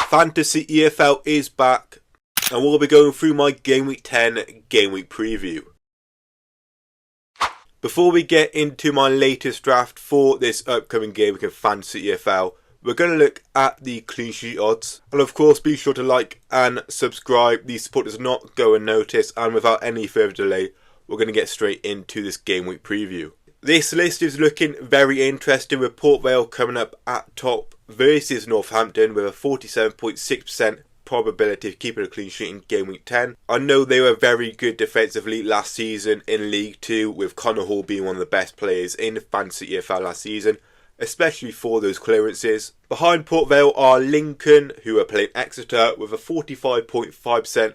Fantasy EFL is back, and we'll be going through my Game Week 10 Game Week preview. Before we get into my latest draft for this upcoming game week in Fantasy EFL, we're going to look at the clean sheet odds. And of course, be sure to like and subscribe. The support does not go unnoticed, and without any further delay, we're going to get straight into this game week preview. This list is looking very interesting, with Port Vale coming up at top versus Northampton with a 47.6% probability of keeping a clean sheet in Game Week 10. I know they were very good defensively last season in League 2, with Connor Hall being one of the best players in Fantasy EFL last season, especially for those clearances. Behind Port Vale are Lincoln, who are playing Exeter, with a 45.5%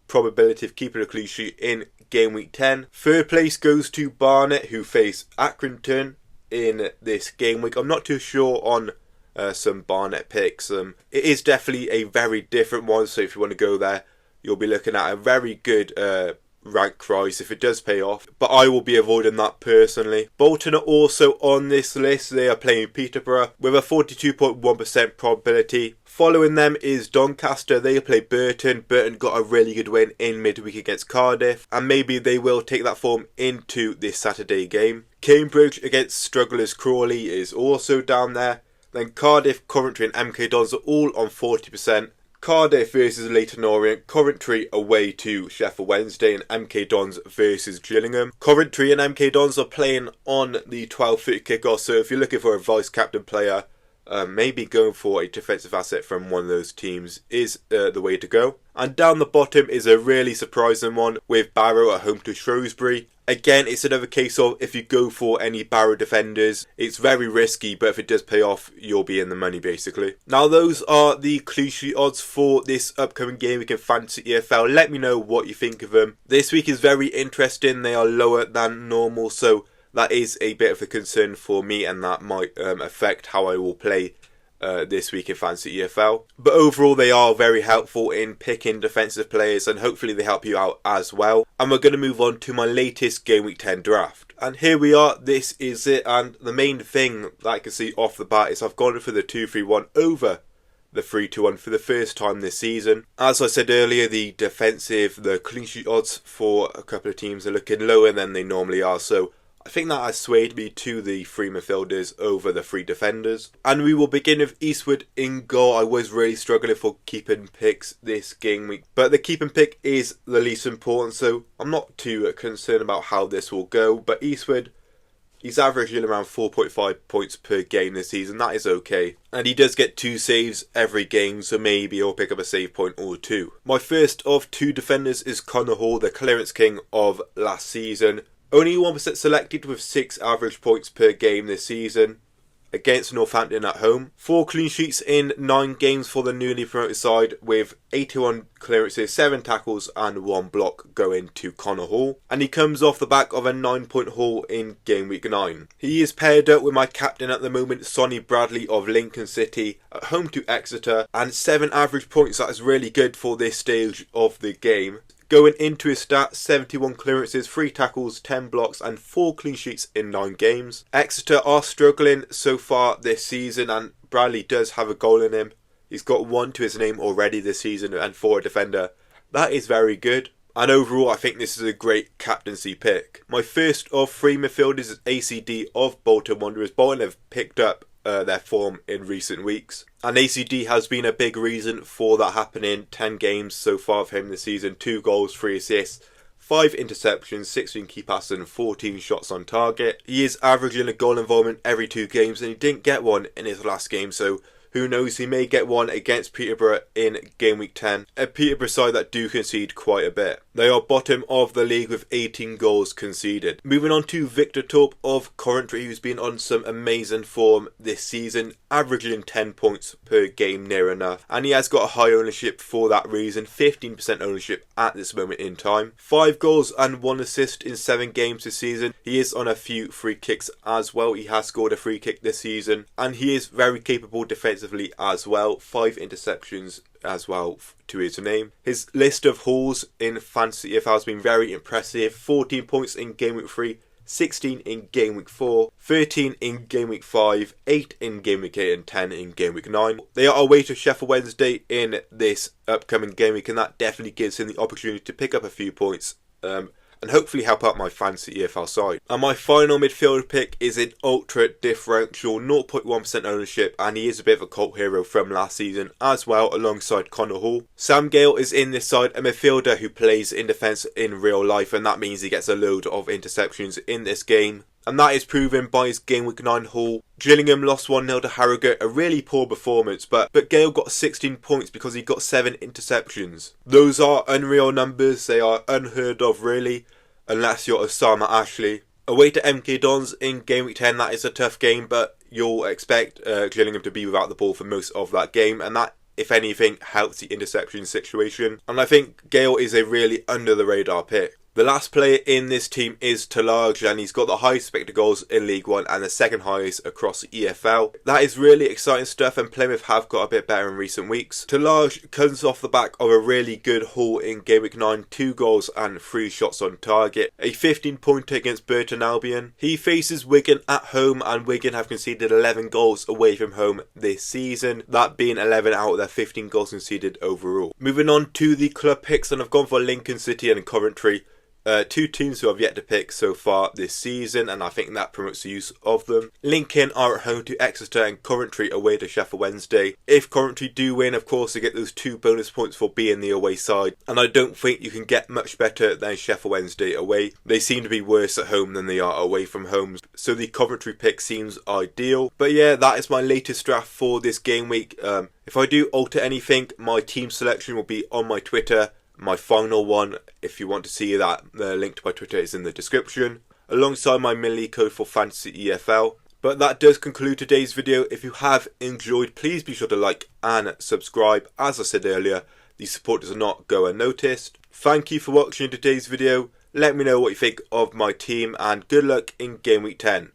probability of keeping a clean sheet in Game Week 10. Third place goes to Barnet, who face Accrington in this game week. I'm not too sure on some Barnet picks. It is definitely a very different one, so if you want to go there, you'll be looking at a very good rank price if it does pay off, but I will be avoiding that personally. Bolton are also on this list. They are playing Peterborough with a 42.1% probability. Following them is Doncaster. They play Burton. Burton got a really good win in midweek against Cardiff, and maybe they will take that form into this Saturday game. Cambridge against strugglers Crawley is also down there. Then Cardiff, Coventry and MK Dons are all on 40%. Cardiff versus Leyton Orient, Coventry away to Sheffield Wednesday, and MK Dons versus Gillingham. Coventry and MK Dons are playing on the 12:30 kickoff, so if you're looking for a vice captain player, maybe going for a defensive asset from one of those teams is the way to go. And down the bottom is a really surprising one, with Barrow at home to Shrewsbury. Again, it's another case of if you go for any Barrow defenders, it's very risky, but if it does pay off, you'll be in the money basically. Now, those are the clean sheet odds for this upcoming game week in Fantasy EFL. Let me know what you think of them. This week is very interesting. They are lower than normal, so that is a bit of a concern for me, and that might affect how I will play this week in Fantasy EFL. But overall, they are very helpful in picking defensive players, and hopefully they help you out as well. And we're going to move on to my latest Game Week 10 draft. And here we are, this is it, and the main thing that I can see off the bat is I've gone for the 2-3-1 over the 3-2-1 for the first time this season. As I said earlier, the clean sheet odds for a couple of teams are looking lower than they normally are, so I think that has swayed me to the 3 midfielders over the 3 defenders. And we will begin with Eastwood in goal. I was really struggling for keeping picks this game week, but the keeping pick is the least important, so I'm not too concerned about how this will go. But Eastwood, he's averaging around 4.5 points per game this season. That is okay. And he does get 2 saves every game, so maybe he'll pick up a save point or 2. My first of 2 defenders is Connor Hall, the clearance king of last season. Only 1% selected with 6 average points per game this season against Northampton at home. 4 clean sheets in 9 games for the newly promoted side, with 81 clearances, 7 tackles and 1 block going to Connor Hall. And he comes off the back of a 9-point haul in Game Week 9. He is paired up with my captain at the moment, Sonny Bradley of Lincoln City, at home to Exeter, and 7 average points. That is really good for this stage of the game. Going into his stats, 71 clearances, 3 tackles, 10 blocks and 4 clean sheets in 9 games. Exeter are struggling so far this season, and Bradley does have a goal in him. He's got 1 to his name already this season, and for a defender, that is very good. And overall, I think this is a great captaincy pick. My first of 3 midfielders is ACD of Bolton Wanderers. Bolton have picked up their form in recent weeks, and ACD has been a big reason for that happening. 10 games so far for him this season, 2 goals, 3 assists, 5 interceptions, 16 key passes and 14 shots on target. He is averaging a goal involvement every 2 games, and he didn't get one in his last game, so who knows, he may get one against Peterborough in Game Week 10. A Peterborough side that do concede quite a bit. They are bottom of the league with 18 goals conceded. Moving on to Victor Torp of Coventry, who's been on some amazing form this season, averaging 10 points per game near enough. And he has got a high ownership for that reason, 15% ownership at this moment in time. 5 goals and 1 assist in 7 games this season. He is on a few free kicks as well. He has scored a free kick this season, and he is very capable defensively as well. 5 interceptions as well to his name. His list of hauls in Fantasy EFL has been very impressive. 14 points in Game Week 3, 16 in Game Week 4, 13 in Game Week 5, 8 in Game Week 8 and 10 in Game Week 9. They are away to Sheffield Wednesday in this upcoming game week, and that definitely gives him the opportunity to pick up a few points and hopefully help out my Fantasy EFL side. And my final midfielder pick is an ultra differential 0.1% ownership, and he is a bit of a cult hero from last season as well, alongside Connor Hall. Sam Gale is in this side, a midfielder who plays in defence in real life, and that means he gets a load of interceptions in this game. And that is proven by his Game Week 9 haul. Gillingham lost 1-0 to Harrogate, a really poor performance, but Gale got 16 points because he got 7 interceptions. Those are unreal numbers, they are unheard of really, unless you're Osama Ashley. Away to MK Dons in Game Week 10, that is a tough game, but you'll expect Gillingham to be without the ball for most of that game, and that, if anything, helps the interception situation. And I think Gale is a really under the radar pick. The last player in this team is Talage, and he's got the highest expected goals in League 1 and the second highest across the EFL. That is really exciting stuff, and Plymouth have got a bit better in recent weeks. Talage comes off the back of a really good haul in Game Week 9, 2 goals and 3 shots on target. A 15-pointer against Burton Albion. He faces Wigan at home, and Wigan have conceded 11 goals away from home this season, that being 11 out of their 15 goals conceded overall. Moving on to the club picks, and I've gone for Lincoln City and Coventry. 2 teams who I've yet to pick so far this season, and I think that promotes the use of them. Lincoln are at home to Exeter and Coventry away to Sheffield Wednesday. If Coventry do win, of course, they get those 2 bonus points for being the away side, and I don't think you can get much better than Sheffield Wednesday away. They seem to be worse at home than they are away from home, so the Coventry pick seems ideal. But yeah, that is my latest draft for this game week. If I do alter anything, my team selection will be on my Twitter. My final one, if you want to see that, the link to my Twitter is in the description, alongside my min-league code for Fantasy EFL. But that does conclude today's video. If you have enjoyed, please be sure to like and subscribe. As I said earlier, the support does not go unnoticed. Thank you for watching today's video. Let me know what you think of my team, and good luck in Game Week 10.